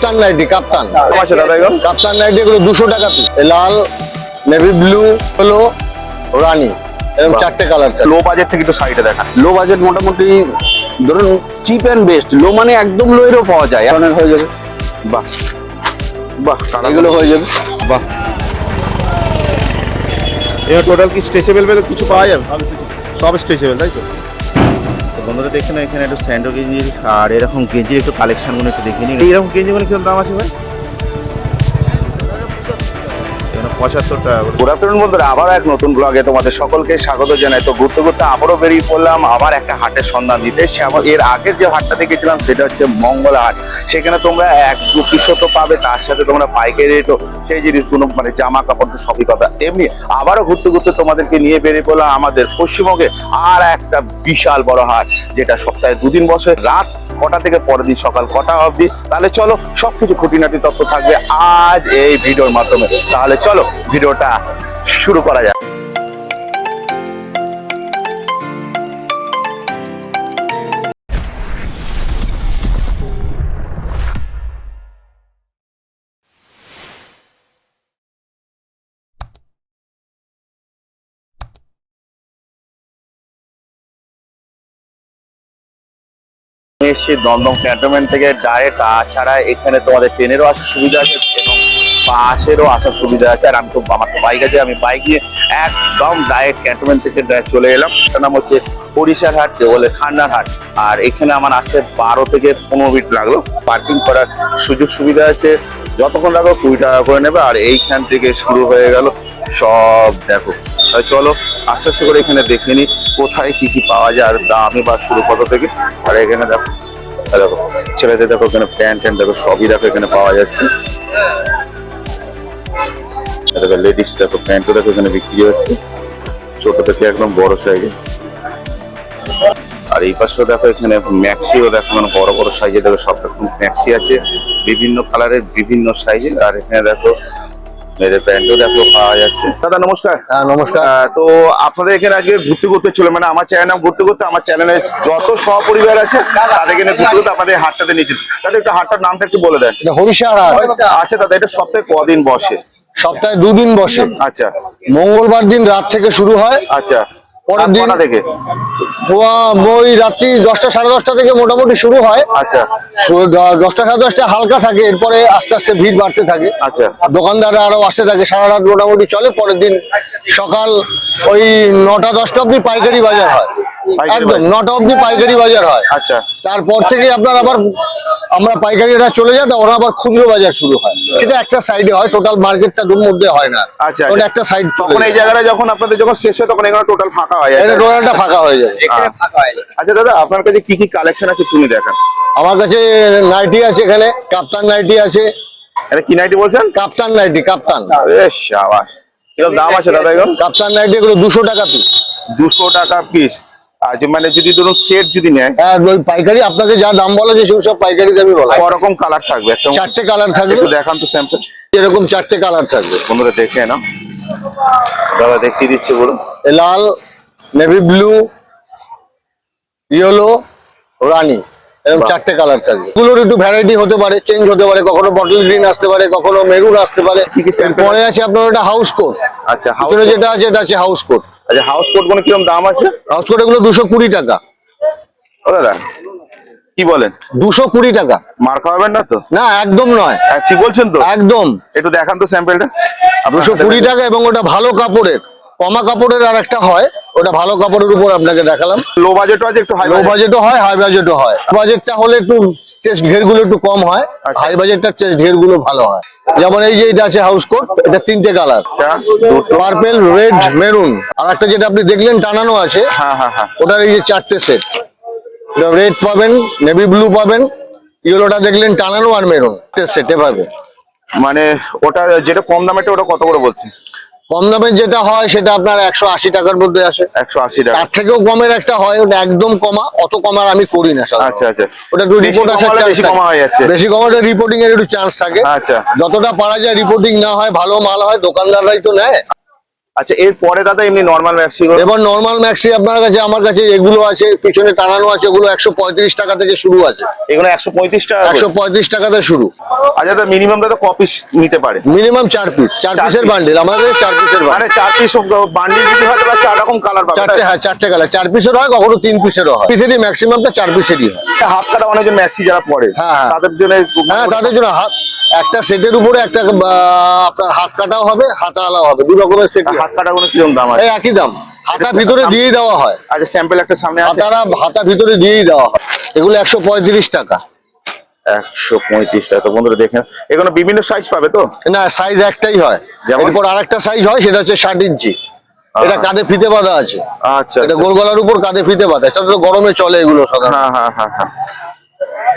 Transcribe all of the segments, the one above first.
কাপ্তান nightie, কাপ্তান আছে দাদা এগুলো? কাপ্তান নাইটি এগুলো 200 টাকা পিস। লাল, নেভি ব্লু, হলো রানী, এরকম চারটে কালার। লো বাজেট থেকে একটু সাইডে দেখা। লো বাজেট মোটামুটি ধরুন চিপ অ্যান্ড বেস্ট, লো মানে একদম লো এরও পাওয়া যায়, ধরনের হয়ে যাবে। বাহ বাহ, এগুলো হয়ে যাবে। বাহ। এবার টোটাল কি স্ট্রেচেবল বেল কিছু পাওয়া যাবে? সব স্ট্রেচেবল, তাই তো? বন্ধুরা দেখে না, এখানে একটু স্যান্ডো গেঞ্জির আর এরকম গেঞ্জির একটু কালেকশনগুলো একটু দেখে নিই। এইরকম গেঞ্জিগুলো কিরকম দাম আছে ভাই? 75 টাকা। গুড আফটারনুন বন্ধুরা, আবারও এক নতুন ব্লগে তোমাদের সকলকে স্বাগত জানাই। তো ঘুরতে ঘুরতে আবারও বেরিয়ে পড়লাম আবার একটা হাটের সন্ধান দিতে। এর আগের যে হাটটা দেখেছিলাম সেটা হচ্ছে মঙ্গল হাট। সেখানে তোমরা এক দুশো তো পাবে, তার সাথে তোমরা পাইকারি রেটও সেই জিনিসগুলো মানে জামা কাপড় তো সবই পাবে। তেমনি আবারও ঘুরতে ঘুরতে তোমাদেরকে নিয়ে বেরিয়ে পড়লাম আমাদের পশ্চিমবঙ্গে আর একটা বিশাল বড় হাট, যেটা সপ্তাহে 2 দিন বসে, রাত কটা থেকে পরের দিন সকাল কটা অবধি। তাহলে চলো সবকিছু খুঁটিনাটি তথ্য থাকবে আজ এই ভিডিওর মাধ্যমে। তাহলে চলো ভিডিওটা শুরু করা যাক। এসে দমদম ক্যান্টনমেন্ট থেকে ডাইরেক্ট, তাছাড়া এখানে তোমাদের ট্রেনেরও আসার সুবিধা আছে এবং বাসেরও আসার সুবিধা আছে। আর আমার তো বাইক আছে, আমি বাইক নিয়ে একদম ডাইরেক্ট ক্যান্টনমেন্ট থেকে চলে এলাম। এটার নাম হচ্ছে হরিষার হাট, বলে খান্নার হাট। আর এখানে আমার আসতে 12 থেকে 15 মিনিট লাগলো। পার্কিং করার সুযোগ সুবিধা আছে, যতক্ষণ লাগো 20 টাকা করে নেবে। আর এইখান থেকে শুরু হয়ে গেল সব, দেখো। চলো আস্তে আস্তে করে এখানে দেখে নি কোথায় কি কি পাওয়া যায় আর দামে বা শুরু কত থেকে। আর এখানে দেখো, দেখো ছেলেদের দেখো এখানে প্যান্ট ট্যান্ট দেখো সবই দেখো এখানে পাওয়া যাচ্ছে। দেখো লেডিস দেখো প্যান্টও দেখো এখানে বিক্রি হচ্ছে, ছোট থেকে একদম বড় সাইজে। আর এই পাশেও দেখো এখানে ম্যাক্সিও দেখো, মানে বড় বড় সাইজে দেখো সব রকম ম্যাক্সি আছে, বিভিন্ন কালারের বিভিন্ন সাইজে। আর এখানে দেখো মেয়েদের প্যান্টও দেখো পাওয়া যাচ্ছে। দাদা নমস্কার। হ্যাঁ নমস্কার। তো আপনাদের এখানে আজকে ঘুরতে ঘুরতে চলে, মানে আমার চ্যানেল ঘুরতে ঘুরতে, আমার চ্যানেলে যত সহপরিবার আছে তাদের এখানে ঘুরতে ঘুরতে আপনাদের হাটটাতে নিয়েছেন। তাদের একটু হাটটার নামটা একটু বলে দেন। এটা হরিষার হাট। আচ্ছা দাদা, এটা সপ্তাহে কদিন বসে? সপ্তাহে 2 দিন বসে। আচ্ছা। মঙ্গলবার দিন রাত থেকে শুরু হয়, আচ্ছা। পরের দিন থেকে ওই রাত্রি 10টা সাড়ে 10টা থেকে মোটামুটি শুরু হয়। আচ্ছা। 10টা সাড়ে 10টা হালকা থাকে, এরপরে আস্তে আস্তে ভিড় বাড়তে থাকে। আচ্ছা। দোকানদাররা আরো আসতে থাকে, সারা রাত মোটামুটি চলে। পরের দিন সকাল ওই 9টা 10টা অব্দি পাইকারি বাজার হয়, একদম 9টা অব্দি পাইকারি বাজার হয়। আচ্ছা। তারপর থেকে আপনার আবার আমরা পাইকারিরা চলে যায়, ওরা আবার খুচরো বাজার শুরু হয়। সেটা একটা সাইডে হয়, টোটাল মার্কেটটা রুম মধ্যে হয় না। আচ্ছা। ওটা একটা সাইড। তখন এই জায়গাটা যখন আপনাদের যখন শেষ হয় তখন এখানে টোটাল ফাঁকা হয়, এটা টোটালটা ফাঁকা হয়ে যায়। আচ্ছা দাদা, আপনার কাছে কি কি কালেকশন আছে তুমি দেখান। আমার কাছে নাইটি আছে, এখানে কাপ্তান নাইটি আছে। এটা কি নাইটি বলছেন? কাপ্তান নাইটি, কাপ্তান। বেশ শাবাশ। এর দাম আছে দাদা এগুলো? কাপ্তান নাইটি এগুলো 200 টাকা পিস। 200 টাকা পিস। আর যে মানে যদি ধরুন সেট যদি নেয়, হ্যাঁ ওই পাইকারি আপনাকে যা দাম বলা যে সব পাইকারি দামই বলা। করকম কালার থাকবে? একটা 4টে কালার থাকবে। একটু দেখান তো স্যাম্পল। এরকম 4টে কালার থাকবে। বন্ধুরা দেখে নাও, দাদা দেখিয়ে দিচ্ছে বলুন। লাল, নেভি ব্লু, ইয়েলো, রানী, এরকম 4টে কালার থাকবে। এগুলোর একটু ভ্যারাইটি হতে পারে, চেঞ্জ হতে পারে, কখনো বটল গ্রিন আসতে পারে, কখনো মেরুন আসতে পারে। কি কি স্যাম্পল পরে আছে আপনার একটা হাউস কোট। আচ্ছা, হাউস ভিতরে যেটা আছে এটা আছে হাউস কোট। আচ্ছা, হাউস কোট মানে কিরকম দাম আছে? হাউস কোট এগুলো 220 টাকা। ও দাদা কি বলেন? 220 টাকা। মার খাওয়াবেন না তো? না একদম নয়। ঠিক বলছেন তো? একদম। একটু দেখান তো স্যাম্পলটা। 220 টাকা, এবং ওটা ভালো কাপড়ের। কমা কাপড়ের আর একটা হয়, ওটা ভালো কাপড়ের উপর আপনাকে দেখালাম। লো বাজেটও আছে, একটু হাই লো বাজেটও হয়, হাই বাজেটও হয়। বাজেটটা হলে একটু চেস্ট ঘের গুলো একটু কম হয়, হাই বাজেটটার চেস্ট ঘের গুলো ভালো হয়। যেমন এই যে এটা আছে হাউস কোট, এটা 3টে কালার, পার্পেল, রেড, মেরুন। আর একটা যেটা আপনি দেখলেন টানানো আছে, হ্যাঁ হ্যাঁ হ্যাঁ, ওটার এই যে 4টে সেট। রেড পাবেন, নেভি ব্লু পাবেন, ইয়েলোটা দেখলেন টানানো, আর মেরুন সেট এভাবে। মানে ওটা যেটা কম দামেটা ওটা কত করে বলছে? কম দামের যেটা হয় সেটা আপনার 180 টাকার মধ্যে আসে। 180 টাকা। তার থেকেও কমের একটা হয়, ওটা একদম কমা, অত কমার আমি করি না। আচ্ছা আচ্ছা। ওটা একটু রিপোর্ট আসার চান্স বেশি কমা হয়ে যাচ্ছে। বেশি কমাতে রিপোর্টিং এর একটু চান্স থাকে। আচ্ছা। যতটা পারা যায় রিপোর্টিং না হয়, ভালো মাল হয়, দোকানদাররাই তো নেয়। আচ্ছা, এরপরে দাদা এমনি নর্মাল ম্যাক্সি এবার নর্মাল ম্যাক্সি আপনার কাছে, আমার কাছে এগুলো আছে, পিছনে টানানো আছে, ওগুলো 135 টাকা থেকে শুরু আছে। এগুলো 135 টাকা করে? 135 টাকাতে শুরু। আচ্ছা দাদা, মিনিমাম দাদা ক পিস নিতে পারে? মিনিমাম 4 পিস, 4 পিসের বান্ডিল আমাদের, 4 পিসের মানে 4 পিস বান্ডিল যদি হয় তাহলে 4 রকম কালার পাবে? চারটে, হ্যাঁ 4টে কালার, 4 পিসের হয়, কখনো 3 পিসেরও হয়। পিসেরই ম্যাক্সিমামটা 4 পিসেরই হয়। হাত কাটা অনেকজন ম্যাক্সি যারা পরে হ্যাঁ, হ্যাঁ। তাদের জন্য হ্যাঁ, তাদের জন্য হাত, একটা সেটের উপরে একটা আপনার হাত কাটাও হবে, হাতা আলাও হবে, দু রকমের সেট। হাত কাটা কোনো কিরকম দাম আছে? এই একই দাম, হাতা ভিতরে দিয়েই দেওয়া হয়। আচ্ছা, স্যাম্পল একটা সামনে আছে। হাতা ভিতরে দিয়েই দেওয়া হয়। এগুলো 135 টাকা। 135 টাকা। তো বন্ধুরা দেখেন, এগুলো বিভিন্ন সাইজ পাবে তো? না, সাইজ একটাই হয়। যেমন? এরপর আরেকটা সাইজ হয়, সেটা হচ্ছে 60 ইঞ্চি। এটা কাঁধে ফিতে বাঁধা আছে। আচ্ছা, এটা আচ্ছা। গোল গলার উপর কাঁধে ফিতে বাঁধা, এটা তো গরমে চলে এগুলো সাধারণত। হ্যাঁ হ্যাঁ হ্যাঁ হ্যাঁ।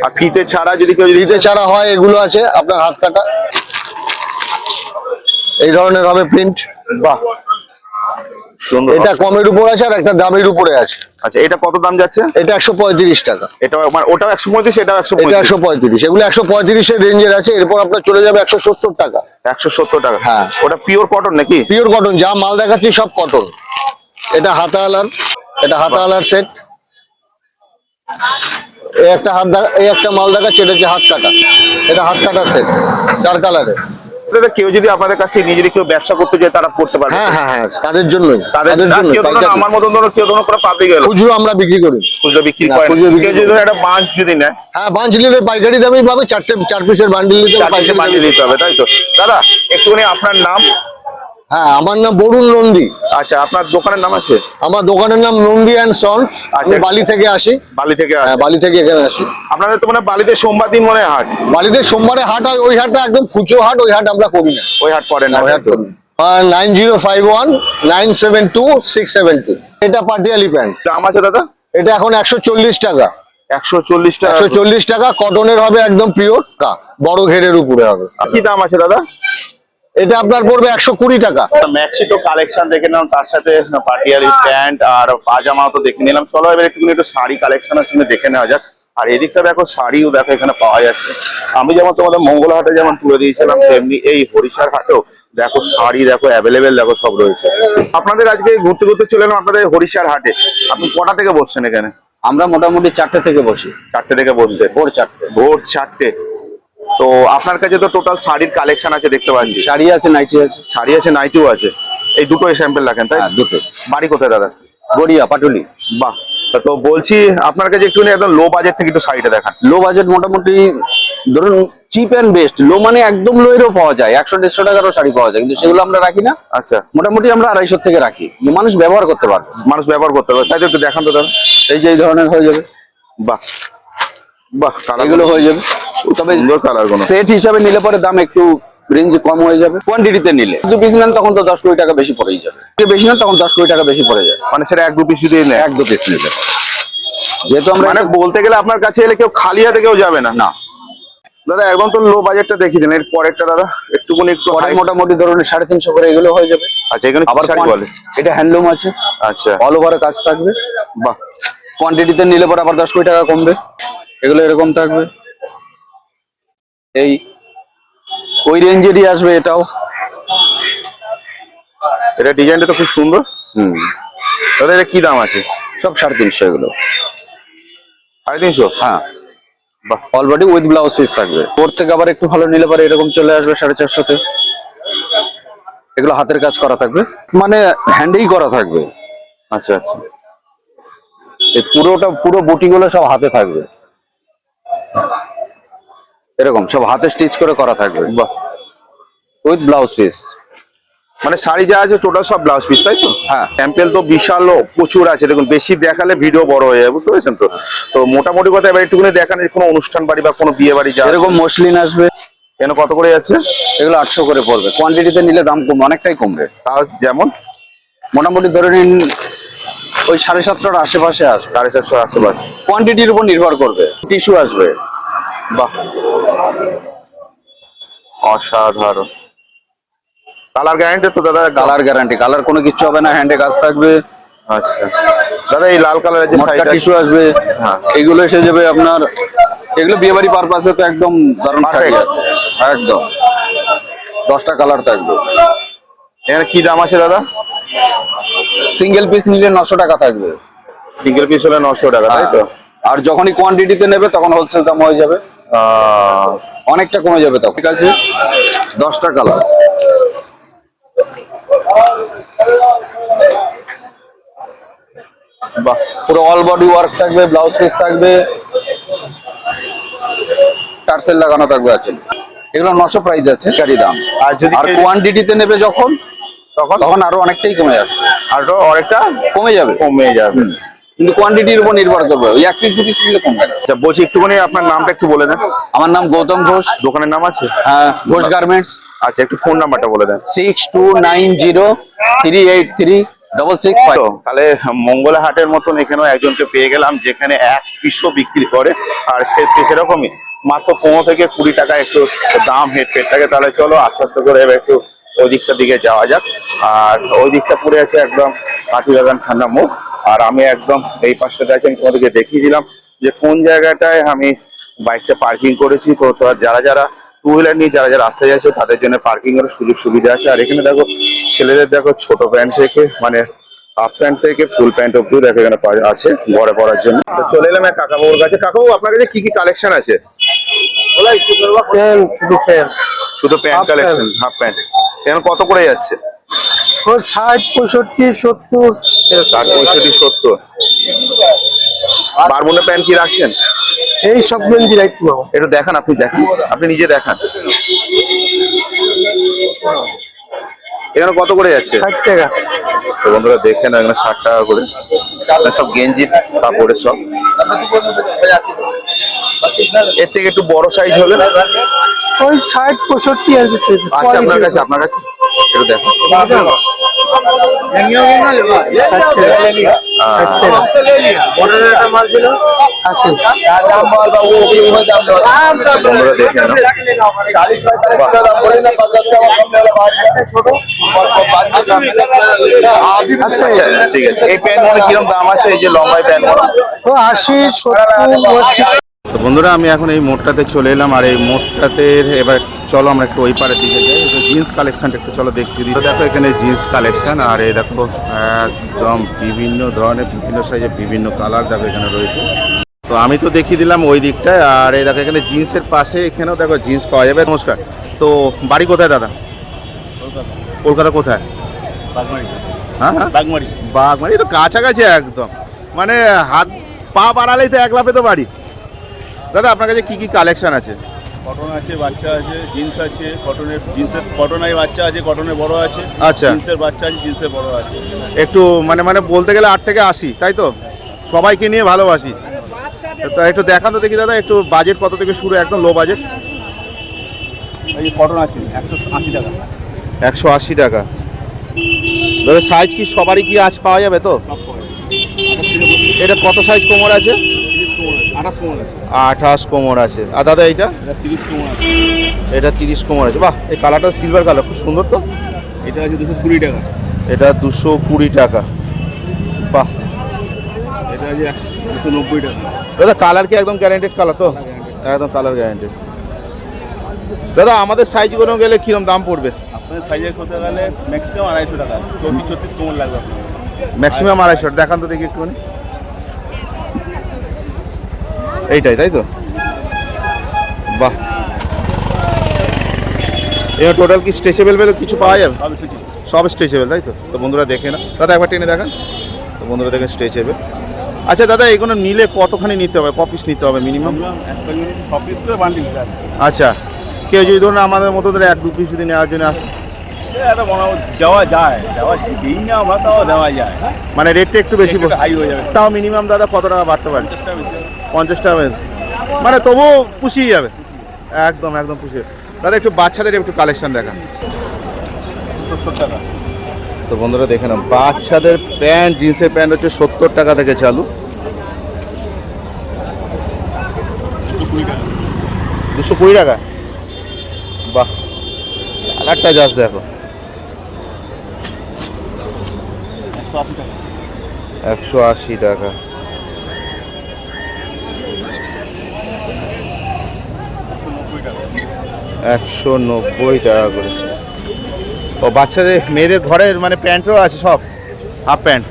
আর ফিতে ছাড়া যদি কেউ ফিতে ছাড়া হয়, এগুলো আছে আপনার হাত কাটা, এই ধরনের হবে প্রিন্ট। বাহ, সুন্দর। এটা কমের উপর আছে, আর একটা দামের উপরে আছে। আচ্ছা, এটা কত দাম যাচ্ছে? এটা 135 টাকা। এটা মানে ওটাও 135, এটাও এটা 135? 135, এগুলো 135 এর রেঞ্জের আছে। এরপর আপনার চলে যাবে 170 টাকা। 170 টাকা? হ্যাঁ। ওটা পিওর কটন নাকি? পিওর কটন, যা মাল দেখাচ্ছি সব কটন। এটা হাতা আলার, এটা হাতা আলার সেট। এই একটা এই একটা মাল দেখাচ্ছে, এটা হচ্ছে হাত কাটা। এটা হাত কাটার সেট, 4 কালারের। দাদা, কেউ যদি আপনাদের কাছ থেকে নিয়ে যদি কেউ ব্যবসা করতে চায় তারা করতে পারবে? হ্যাঁ হ্যাঁ হ্যাঁ, তাদের জন্যই, তাদের জন্য। কেউ ধরুন আমার মতন ধরুন, কেউ ধরুন পাবলিক গেল, খুচরো আমরা বিক্রি করি। খুচরো বিক্রি না, করে না। খুচরো বিক্রি কেউ যদি ধরুন একটা বাঁশ যদি নেয়, হ্যাঁ, বাঞ্চ নিলে পাইকারি দামেই পাবে। 4 পিসের বান্ডিল নিতে 4 পিসে বানিয়ে দিতে হবে, তাই তো? দাদা, একটুখানি আপনার নাম? হ্যাঁ, আমার নাম বরুণ নন্দী। আচ্ছা, আপনার দোকানের নাম আছে? আমার দোকানের নাম নন্দী অ্যান্ড সন্স। আমি আচ্ছা। বালি থেকে আসি। বালি থেকে হ্যাঁ, আসে? বালি থেকে এখানে আসি। আপনাদের তো মানে বালিতে সোমবার দিন মনে হয় হাট? বালিতে সোমবারে হাট হয়, ওই হাটটা একদম খুচরো হাট, ওই হাট আমরা করি না। ওই হাট পড়ে না? ওই হাট করি না। 9051972672। এটা পাটিয়ালি প্যান্ট। দাম আছে দাদা? এটা এখন 140 টাকা। 140 টাকা? 140 টাকা, কটনের হবে, একদম পিওর, বড় ঘেরের উপরে হবে। কি দাম আছে দাদা? এটা আপনার পড়বে 120 টাকা। ম্যাক্সি তো কালেকশন দেখে নিলাম, তার সাথে পাটিয়ালি প্যান্ট আর পাজামাও তো দেখে নিলাম। চলো এবার একটু শাড়ি কালেকশন আছে দেখে নেওয়া যাক। আর এদিকটা দেখো, শাড়িও দেখো এখানে পাওয়া যাচ্ছে। আমি যেমন তোমাদের মঙ্গল হাটে যেমন তুলে দিয়েছিলাম, তেমনি এই হরিশার হাটেও দেখো শাড়ি দেখো অ্যাভেলেবেল দেখো সব রয়েছে। আপনাদের আজকে ঘুরতে ঘুরতে চলে এলাম আপনাদের হরিশার হাটে। আপনি কটা থেকে বসছেন এখানে? আমরা মোটামুটি 4টে থেকে বসি। 4টে থেকে বসছে? ভোর 4টে। ভোর 4টে। তো আপনার কাছে তো টোটাল শাড়ির কালেকশন আছে দেখতে পাচ্ছি। শাড়ি আছে, নাইটি আছে। শাড়ি আছে, নাইটিও আছে। এই দুটোই স্যাম্পল রাখেন তাই? হ্যাঁ, দুটো। বাড়ি কোথায় দাদা? গড়িয়া, পাটুলি। বাহ, তো বলছি আপনার কাছে একটু একদম লো বাজেট থেকে একটু শাড়িটা দেখান। লো বাজেট মোটামুটি ধরুন চিপ অ্যান্ড বেস্ট, লো মানে একদম লো এরও পাওয়া যায়, 100-150 টাকারও শাড়ি পাওয়া যায়, কিন্তু সেগুলো আমরা রাখি না। আচ্ছা, মোটামুটি আমরা 250 থেকে রাখি, যে মানুষ ব্যবহার করতে পারবে। মানুষ ব্যবহার করতে পারবে, তাই তো? একটু দেখান তো দাদা। এই যে এই ধরনের হয়ে যাবে। বাহ বাহ, কালার এগুলো হয়ে যাবে। তবে সুন্দর কালার গুলো। সেট হিসাবে নিলে পরে দাম একটু রেঞ্জ কম হয়ে যাবে। কোয়ান্টিটিতে নিলে 2 পিস নেন তখন তো 10-20 টাকা বেশি পড়েই যাবে। যদি বেশি নেন তখন 10-20 টাকা বেশি পড়ে যায়। মানে সেটা 1-2 পিস যদি নেয়? 1-2 পিস নিলে। যেহেতু আমরা মানে বলতে গেলে আপনার কাছে এলে কেউ খালি হাতে কেউ যাবে না। না, দাদা একদম তো লো বাজেটটা দেখিয়ে দেন। এর পরেরটা দাদা একটু পরে height। মোটামুটি ধরুন 350 করে এগুলো হয়ে যাবে। আচ্ছা, এখানে আবার কি শাড়ি বলে? এটা হ্যান্ডলুম আছে, আচ্ছা, অল ওভার কাজ থাকবে। বাহ। কোয়ান্টিটিতে নিলে পরে আবার 10-20 টাকা কমবে। এগুলো এরকম থাকবে, এই ওই রেঞ্জেরই আসবে এটাও। এটা ডিজাইনটা তো খুব সুন্দর। দাদা এটা কি দাম আছে? সব 350 এগুলো। 350? হ্যাঁ, বাহ। All body with blouse piece থাকবে। ওর থেকে আবার একটু ভালো নিলে পরে এরকম চলে আসবে 450-তে। এগুলো হাতের কাজ করা থাকবে, মানে হ্যান্ডেই করা থাকবে। আচ্ছা আচ্ছা, এই পুরো বুটিগুলো সব হাতে থাকবে, এরকম সব হাতে স্টিচ করে করা থাকবে। বাহ। With blouse piece. মানে শাড়ি যা আছে টোটাল সব ব্লাউজ পিস, তাই তো? হ্যাঁ। স্যাম্পল তো বিশাল প্রচুর আছে, দেখুন বেশি দেখালে ভিডিও বড় হয়ে যায়, বুঝতে পেরেছেন তো? তো মোটামুটি কথা এবার একটুখানি দেখান, কোনো অনুষ্ঠান বাড়ি বা কোনো বিয়ে বাড়ি যা এরকম মসলিন আসবে, কেন কত করে যাচ্ছে? এগুলো 800 করে পড়বে। কোয়ান্টিটিতে নিলে দাম কম, অনেকটাই কমবে। তাও যেমন মোটামুটি ধরে নিন ওই 750-টার আশেপাশে আসবে। 450 আশেপাশে। কোয়ান্টিটির উপর নির্ভর করবে। টিস্যু আসবে। বাহ, অসাধারণ। কালার গ্যারান্টি তো দাদা? কালার গ্যারান্টি, কালার কোনো কিছু হবে না, হ্যান্ডে কাজ থাকবে। আচ্ছা দাদা, এই লাল কালারের যে মটকা শাড়িটা টিস্যু আসবে। হ্যাঁ। এগুলো এসে যাবে আপনার, এগুলো বিয়ে বাড়ি পারপাসে তো একদম দারুণ শাড়ি Perfect। আছে। একদম 10টা কালার থাকবে। এখানে কি দাম আছে দাদা? সিঙ্গেল পিস নিলে 900 টাকা থাকবে। সিঙ্গেল পিস হলে 900 টাকা, তাই তো? আর যখনই কোয়ান্টিটিতে নেবে তখন হোলসেল দাম হয়ে যাবে, অনেকটা কমে যাবে তখন। ঠিক আছে, 10টা কালার। বাহ, পুরো অল বডি ওয়ার্ক থাকবে, ব্লাউজ পিস থাকবে, টার্সেল লাগানো থাকবে আছে। এগুলো 900 প্রাইস আছে গাড়ি দাম। আর যদি আর কোয়ান্টিটিতে নেবে যখন তখন তখন আরো অনেকটাই কমে যাবে, আরো অনেকটা কমে যাবে। কিন্তু কোয়ান্টিটির উপর নির্ভর করবে, ওই 1 পিস 2 পিস নিলে কমবে না। আচ্ছা, বলছি একটুখানি আপনার নামটা একটু বলে দেন। আমার নাম গৌতম ঘোষ, দোকানের নাম আছে? হ্যাঁ, ঘোষ গার্মেন্টস। আচ্ছা, একটু ফোন নাম্বারটা বলে দেন। 6290383665। তাহলে মঙ্গলা হাটের মতন এখানেও একজনকে পেয়ে গেলাম, যেখানে 1 পিসও বিক্রি করে, আর সে সেরকমই মাত্র 15 থেকে 20 টাকা একটু দাম হেড থাকে। তাহলে চলো আস্তে আস্তে করে এবার একটু ওই দিকটার দিকে যাওয়া যাক। আর ওই দিকটা পড়ে আছে একদম কাঁচুবাগান ঠান্ডা মুখ, আর আমি একদম এই পাশটাতে আছি। আমি তোমাদেরকে দেখিয়ে দিলাম যে কোন জায়গাটায় আমি বাইকটা পার্কিং করেছি। তো যারা যারা টু হুইলার নিয়ে যারা আসতে যাচ্ছে তাদের জন্য পার্কিং এর সুযোগ সুবিধা আছে। আর এখানে দেখো ছেলেদের দেখো ছোট প্যান্ট থেকে মানে হাফ প্যান্ট থেকে ফুল প্যান্ট অব্দি দেখো এখানে আছে ঘরে পরার জন্য। তো চলে এলাম এক কাকাবাবুর কাছে। কাকাবাবু, আপনার কাছে কি কি কালেকশন আছে? শুধু প্যান্ট কালেকশন, হাফ প্যান্ট। এখন কত করে যাচ্ছে? 60, 65, 70। 60, 65, 70। বারমুন্ডা প্যান্ট কি রাখছেন? এই সব গেঞ্জি রাইট নাও। একটু দেখান, আপনি দেখান, আপনি নিজে দেখান। এখানে কত করে যাচ্ছে? 60 টাকা। তো বন্ধুরা দেখেন, এখানে 60 টাকা করে সব গেঞ্জির কাপড়ের সব। এর থেকে একটু বড় সাইজ হলে ওই 60, 65 এর ভিতরে আছে আপনার কাছে? আপনার কাছে একটু দেখো। 60 টাকা। 60 টাকা আছে। বন্ধুরা দেখে নাও। আছে। আচ্ছা, ঠিক আছে। এই প্যান্টগুলো কিরকম দাম আছে, এই যে লম্বা প্যান্টগুলো? ও 80, 70। তো বন্ধুরা, আমি এখন এই মোড়টাতে চলে এলাম, আর এই মোড়টাতে এবার চলো আমরা একটু ওই পারের দিকে যাই। জিন্স কালেকশনটা একটু চলো দেখতে দিই। দেখো এখানে জিন্স কালেকশন, আর এই দেখো একদম বিভিন্ন ধরনের বিভিন্ন সাইজের বিভিন্ন কালার দেখো এখানে রয়েছে। তো আমি তো দেখিয়ে দিলাম ওই দিকটায়, আর এই দেখো এখানে জিন্সের পাশে এখানেও দেখো জিন্স পাওয়া যাবে। নমস্কার, তো বাড়ি কোথায় দাদা? কলকাতা কোথায়? হ্যাঁ হ্যাঁ, বাগমারি। তো কাছাকাছি একদম, মানে হাত পা বাড়ালেই তো 1 লাফে তো বাড়ি। দাদা, আপনার কাছে কি কি কালেকশন আছে? কটন আছে, বাচ্চা আছে, জিন্স আছে, কটনের বাচ্চা আছে, কটনের বড় আছে। আচ্ছা, জিন্সের বাচ্চা আছে, জিন্সের বড় আছে। একটু মানে বলতে গেলে 8 থেকে 80, তাই তো? সবাইকে নিয়ে ভালোবাসি। তো একটু দেখান তো দেখি দাদা, একটু বাজেট কত থেকে শুরু, একদম লো বাজেট? এই কটন আছে 180 টাকা। 180 টাকা। দাদা, সাইজ কি সবারই কি আজ পাওয়া যাবে তো? সব করে এটা কত সাইজ কোমর আছে? 30 কোমর আছে, 28 কোমর আছে। 28 কোমর আছে। আর দাদা এইটা? এটা 30 কোমর আছে। এটা 30 কোমর আছে। বাহ, এই কালারটা সিলভার কালার, খুব সুন্দর তো। এটা আছে 220 টাকা। এটা 220 টাকা। বাহ, এটা আছে 290 টাকা। দাদা কালার কি একদম গ্যারান্টেড কালার তো? একদম কালার গ্যারান্টেড। দাদা, আমাদের সাইজগুলো গেলে কিরকম দাম পড়বে? আপনার সাইজের করতে গেলে ম্যাক্সিমাম 250 টাকা, 34 কোমর লাগবে আপনার। ম্যাক্সিমাম 250। দেখান তো দেখি একটুখানি। এইটাই, তাই তো? বাহ, এবার টোটাল কি স্ট্রেচেবল বেল কিছু পাওয়া যাবে? সব ঠিক। সব স্ট্রেচেবল, তাই তো? তো বন্ধুরা দেখে না দাদা, একবার টেনে দেখান। তো বন্ধুরা দেখেন স্ট্রেচেবল। আচ্ছা দাদা, এগুলো নিলে কতখানি নিতে হবে, ক পিস নিতে হবে মিনিমাম? একটা ইউনিট 6 পিস করে বান্ডিল আছে। আচ্ছা, কেউ যদি ধরুন আমাদের মতো ধরে 1-2 পিস যদি নেওয়ার জন্য আসে, এটা দেওয়া যায়, দিই না আমরা, তাও দেওয়া যায়। মানে রেটটা একটু বেশি পড়ে, হাই হয়ে যাবে। তাও মিনিমাম দাদা কত টাকা বাড়তে পারে? 50 টাকা বেশি। 50 টাকা, মানে তবু পুষিয়ে যাবে। একদম একদম পুষিয়ে। দাদা, একটু বাচ্চাদের একটু কালেকশন দেখান। 70 টাকা। তো বন্ধুরা দেখে নাও, বাচ্চাদের প্যান্ট, জিন্সের প্যান্ট হচ্ছে 70 টাকা থেকে চালু। 220 টাকা। বাহ, কালারটা জাস্ট দেখো। 180 টাকা। একশো 190 টাকা করে। ও বাচ্চাদের মেয়েদের ঘরের মানে প্যান্টও আছে সব? Half pant.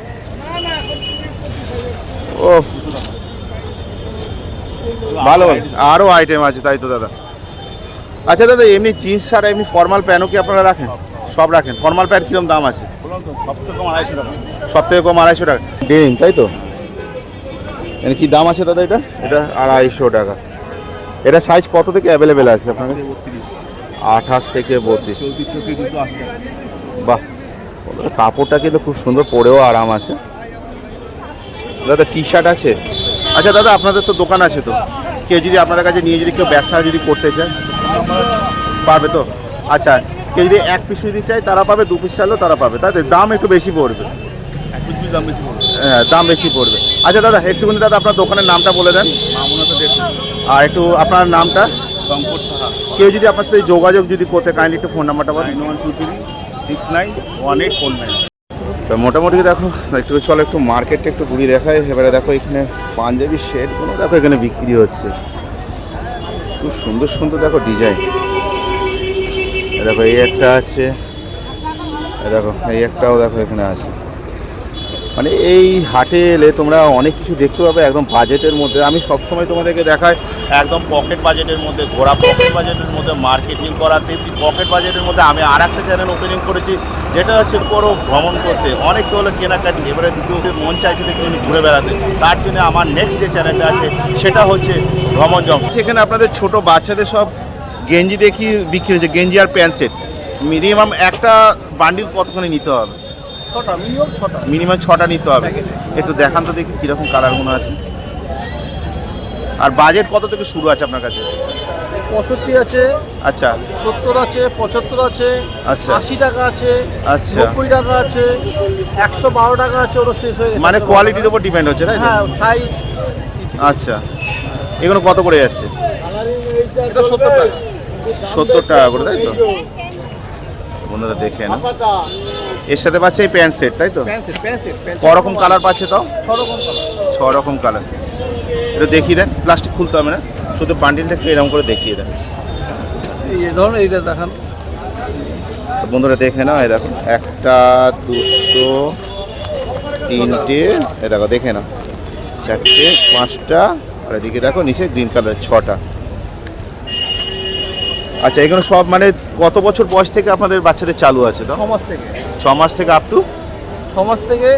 ও ভালো, আরও আইটেম আছে তাই তো দাদা। আচ্ছা দাদা, এমনি জিন্স ছাড়া এমনি ফর্মাল প্যান্টও কি আপনারা রাখেন? সব রাখেন। ফর্মাল প্যান্ট কীরকম দাম আছে? সব থেকে কম 250 টাকা। ডেনিম তাই তো? এর কি দাম আছে দাদা এটা? এটা 250 টাকা। এটা সাইজ কত থেকে অ্যাভেলেবেল আছে আপনার? 28 থেকে 32। বাহ, কাপড়টা কিন্তু খুব সুন্দর, পরেও আরাম আছে। দাদা টি শার্ট আছে? আচ্ছা দাদা, আপনাদের তো দোকান আছে, তো কেউ যদি আপনাদের কাছে নিয়ে যদি কেউ ব্যবসা যদি করতে চায় পারবে তো? আচ্ছা, কেউ যদি 1 পিস যদি চায় তারা পাবে, 2 পিস চাইলেও তারা পাবে, তাই তো? দাম একটু বেশি পড়বে। হ্যাঁ, দাম বেশি পড়বে। আচ্ছা দাদা, একটুখানি দাদা আপনার দোকানের নামটা বলে দেন। আর একটু আপনার নামটা। কেউ যদি আপনার সাথে যোগাযোগ যদি করতে, কাইন্ডলি একটু ফোন নাম্বারটা বলেন। 9123691849। তো মোটামুটি দেখো, একটু চলো একটু মার্কেটটা একটু ঘুরিয়ে দেখায়। এবারে দেখো এখানে পাঞ্জাবি শেডগুলো দেখো এখানে বিক্রি হচ্ছে, খুব সুন্দর সুন্দর দেখো ডিজাইন। দেখো এই একটা আছে, দেখো এই একটাও দেখো এখানে আছে। মানে এই হাটে এলে তোমরা অনেক কিছু দেখতে পাবে একদম বাজেটের মধ্যে। আমি সবসময় তোমাদেরকে দেখাই একদম পকেট বাজেটের মধ্যে ঘোরা, পকেট বাজেটের মধ্যে মার্কেটিং করা। তেমনি পকেট বাজেটের মধ্যে আমি আর একটা চ্যানেল ওপেনিং করেছি, যেটা হচ্ছে পুরো ভ্রমণ করতে। অনেকে হলো কেনাকাটি, এবারে দুটো মন চাইছে দেখে ঘুরে বেড়াতে, তার জন্য আমার নেক্সট যে চ্যানেলটা আছে সেটা হচ্ছে ভ্রমণ জম। সেখানে আপনাদের ছোট বাচ্চাদের সব গেঞ্জি দেখি বিক্রি হচ্ছে, গেঞ্জি আর প্যান্ট সেট। মিনিমাম একটা বান্ডিল কতখানি নিতে হবে? মিনিমাম 6টা নিতে হবে। একটু দেখান তো দেখি কীরকম কালারগুলো আছে। আর বাজেট কত থেকে শুরু আছে আপনার কাছে? 65 আছে, আচ্ছা 70 আছে, 75 আছে, আচ্ছা 80 টাকা আছে, আচ্ছা, 90 টাকা আছে, 112 টাকা আছে। ওরা শেষ হয়ে গেছে। মানে কোয়ালিটির উপর ডিপেন্ড হচ্ছে তাই তো? হ্যাঁ, সাইজ। আচ্ছা, এগুলো কত করে যাচ্ছে? এটা 70 টাকা। 70 টাকা করে তাই তো? বন্ধুরা দেখে না, এর সাথে পাচ্ছে এই প্যান্ট সেট তাই তো? করকম কালার পাচ্ছে তাও? 6 রকম কালার। এটা দেখিয়ে দেন, প্লাস্টিক খুলতে হবে না, শুধু বান্ডিলটা একটু এরকম করে দেখিয়ে দেন। এই ধরুন, এইটা দেখান। বন্ধুরা দেখে নাও, এই দেখো 1 2 3 এই দেখো দেখে নাও, 4 5টা, আর এদিকে দেখো নিচে গ্রিন কালার 6টা। আচ্ছা, এগুলো সব মানে কত বছর বয়স থেকে আপনাদের বাচ্চাদের চালু আছে? তো 6 মাস থেকে। 6 মাস থেকে আপ টু 6 মাস থেকে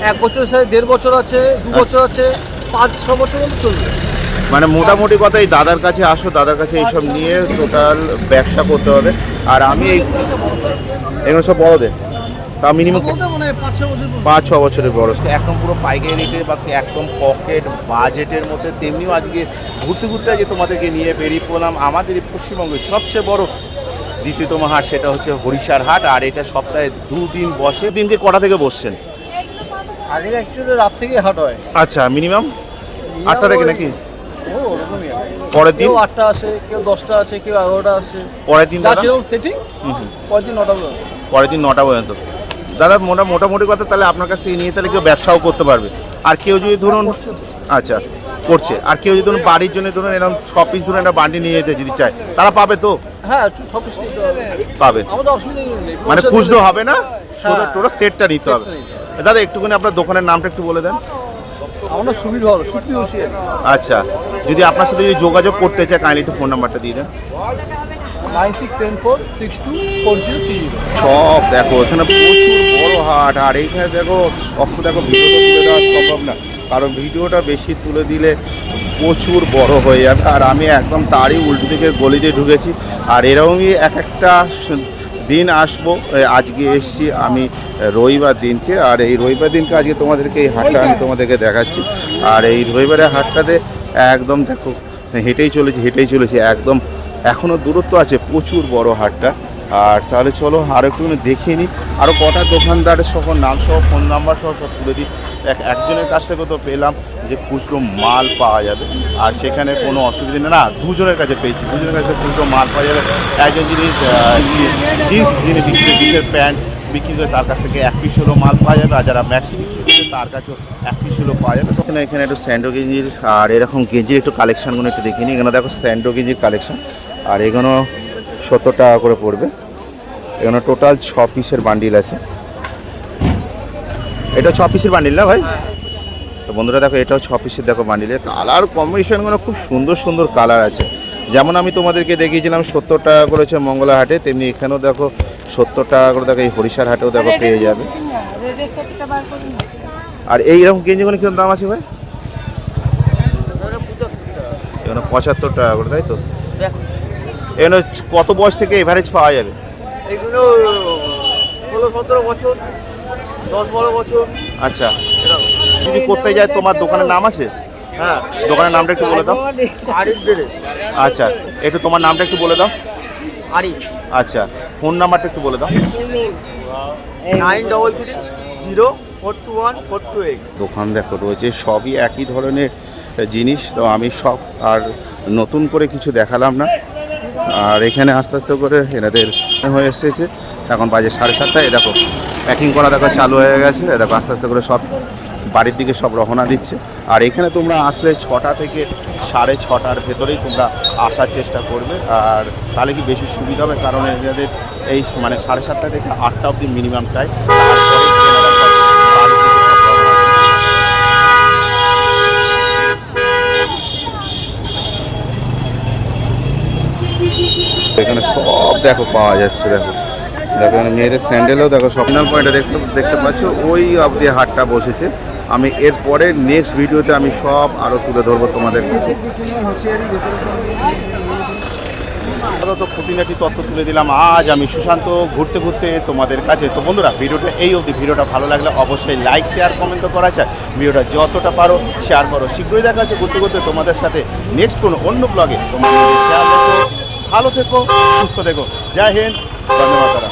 1 বছর, 1.5 বছর আছে, 2 বছর আছে, 5-6 বছর পর্যন্ত চলবে। মানে মোটামুটি কথা, এই দাদার কাছে আসো, দাদার কাছে এইসব নিয়ে টোটাল ব্যবসা করতে হবে। আর আমি এই এগুলো সব বড়দের, তা মিনিমাম মানে 5-6 বছর। 5-6 বছরের বড়, একদম পুরো পাইকারি রেটে বা একদম পকেট বাজেটের মধ্যে। তেমনিও আজকে ঘুরতে ঘুরতে আজকে তোমাদেরকে নিয়ে বেরিয়ে পড়লাম আমাদের এই পশ্চিমবঙ্গের সবচেয়ে বড় দ্বিতীয়তম হাট, সেটা হচ্ছে হরিষার হাট। আর এটা সপ্তাহে 2 দিন বসে। দিনকে কটা থেকে বসছেন? আগে অ্যাকচুয়ালি রাত থেকে হাট হয়। আচ্ছা, মিনিমাম 8টা থেকে নাকি? ওরকমই আছে। পরের দিন কেউ 8টা আছে, কেউ 10টা আছে, কেউ 11টা আছে। পরের দিন দাদা? যেরকম সেটিং, পরের দিন 9টা পর্যন্ত। পরের দিন 9টা পর্যন্ত। দাদা মোটামুটি কথা, তাহলে আপনার কাছ থেকে নিয়ে তাহলে কেউ ব্যবসাও করতে পারবে। আর কেউ যদি ধরুন, আচ্ছা করছে, আর কেউ যদি ধরুন বাড়ির জন্য ধরুন এরকম 6 পিস ধরুন একটা বান্ডি নিয়ে যেতে যদি চায়, তারা পাবে তো? হ্যাঁ, 6 পিস নিতে হবে। পাবে, আমাদের অসুবিধা নেই। মানে খুচরো হবে না, শুধু হ্যাঁ। টোটাল সেটটা নিতে হবে। দাদা একটুখানি আপনার দোকানের নামটা একটু বলে দেন। আমরা সুবিধা হলো সুপ্রিয় হুঁশিয়ার। আচ্ছা, যদি আপনার সাথে যদি যোগাযোগ করতে চায়, কাইন্ডলি একটু ফোন নাম্বারটা দিয়ে দেন। 9674624030। সব দেখো এখানে প্রচুর বড় হাট। আর এইখানে দেখো সব তো দেখো, ভিডিওটা তুলে দেওয়া সম্ভব না, কারণ ভিডিওটা বেশি তুলে দিলে প্রচুর বড় হয়ে যাবে। আর আমি একদম তারই উল্টো দিকে গলি দিয়ে ঢুকেছি। আর এরকমই একটা দিন আসবো। আজকে এসেছি আমি রবিবার দিনকে, আর এই রবিবার দিনকে আজকে তোমাদেরকে এই হাটটা আমি তোমাদেরকে দেখাচ্ছি। আর এই রবিবারের হাটটাতে একদম দেখো হেঁটেই চলেছি একদম, এখনও দূরত্ব আছে, প্রচুর বড় হাটটা। আর তাহলে চলো আরও একটু দেখিয়ে নিই, আরও কটা দোকানদারের সহ নাম সহ ফোন নাম্বার সহ সব তুলে দিই। একজনের কাছ থেকে তো পেলাম যে খুচরো মাল পাওয়া যাবে, আর সেখানে কোনো অসুবিধা নেই। না, দুজনের কাছে পেয়েছি, দুজনের কাছে খুচরো মাল পাওয়া যাবে। একজন জিনিস জিন্স যিনি জিন্সের প্যান্ট বিক্রি করে, তার কাছ থেকে 1 পিস হলো মাল পাওয়া যাবে। আর যারা ম্যাক্সি বিক্রি করে, তার কাছেও 1 পিস হলো পাওয়া যাবে। তখন এখানে একটু স্যান্ডো গেঞ্জির আর এরকম গেঞ্জির একটু কালেকশানগুলো একটু দেখিনি। এখানে দেখো স্যান্ডো গেঞ্জির কালেকশান, আর এগুলো 70 টাকা করে পড়বে। এখানে টোটাল 6 পিসের বান্ডিল আছে। এটা 6 পিসের বান্ডিল না ভাই? তো বন্ধুরা দেখো, এটাও 6 পিসের দেখো বান্ডিলের কালার কম্বিনেশনগুলো খুব সুন্দর সুন্দর কালার আছে। যেমন আমি তোমাদেরকে দেখিয়েছিলাম 70 টাকা করেছে মঙ্গলা হাটে, তেমনি এখানেও দেখো 70 টাকা করে দেখো এই হরিষার হাটেও দেখো পেয়ে যাবে। আর এইরকম গেঞ্জিগুলো কিরকম দাম আছে ভাই? এখানে 75 টাকা করে, তাই তো? এখানে কত বয়স থেকে এভারেজ পাওয়া যাবে? এগুলো 16-17 বছর, 10-12 বছর। আচ্ছা, যদি করতে যায় তোমার দোকানের নাম আছে? হ্যাঁ, দোকানের নামটা একটু বলে দাও। আরিফ ড্রেস। আচ্ছা, একটু তোমার নামটা একটু বলে দাও। আরিফ। আচ্ছা, ফোন নাম্বারটা একটু বলে দাও। 9330421428। দোকান দেখো রয়েছে সবই একই ধরনের জিনিস, তো আমি সব আর নতুন করে কিছু দেখালাম না। আর এখানে আস্তে আস্তে করে এনাদের হয়ে এসেছে, এখন বাজে 7:30। দেখো প্যাকিং করা দেখো চালু হয়ে গেছে, দেখো আস্তে আস্তে করে সব বাড়ির দিকে সব রওনা দিচ্ছে। আর এখানে তোমরা আসলে 6টা থেকে 6:30টার ভেতরেই তোমরা আসার চেষ্টা করবে, আর তাহলে কি বেশি সুবিধা হবে, কারণ এনাদের এই মানে 7:30 থেকে 8টা অবধি মিনিমাম টাইম। তারপরে এনারা সব বাড়ি থেকে সব রওনা দেবে। এখানে সব দেখো পাওয়া যাচ্ছে, দেখো দেখো এখানে মেয়েদের স্যান্ডেলও দেখো। স্বপ্নাল পয়েন্টে দেখতে পাচ্ছ ওই অবধি হাটটা বসেছে। আমি এরপরে নেক্সট ভিডিওতে আমি সব আরও তুলে ধরবো তোমাদের কাছে। তো খুঁটিনাটি তথ্য তুলে দিলাম আজ আমি সুশান্ত ঘুরতে ঘুরতে তোমাদের কাছে। তো বন্ধুরা, ভিডিওটা এই অবধি। ভিডিওটা ভালো লাগলে অবশ্যই লাইক শেয়ার কমেন্ট তো করা চাই। ভিডিওটা যতটা পারো শেয়ার করো। শীঘ্রই দেখা যাচ্ছে ঘুরতে ঘুরতে তোমাদের সাথে নেক্সট কোনো অন্য ব্লগে। তোমাদের খেয়াল রেখো, ভালো থেকো, সুস্থ থেকো। জয় হিন্দ, বন্দে মাতরম।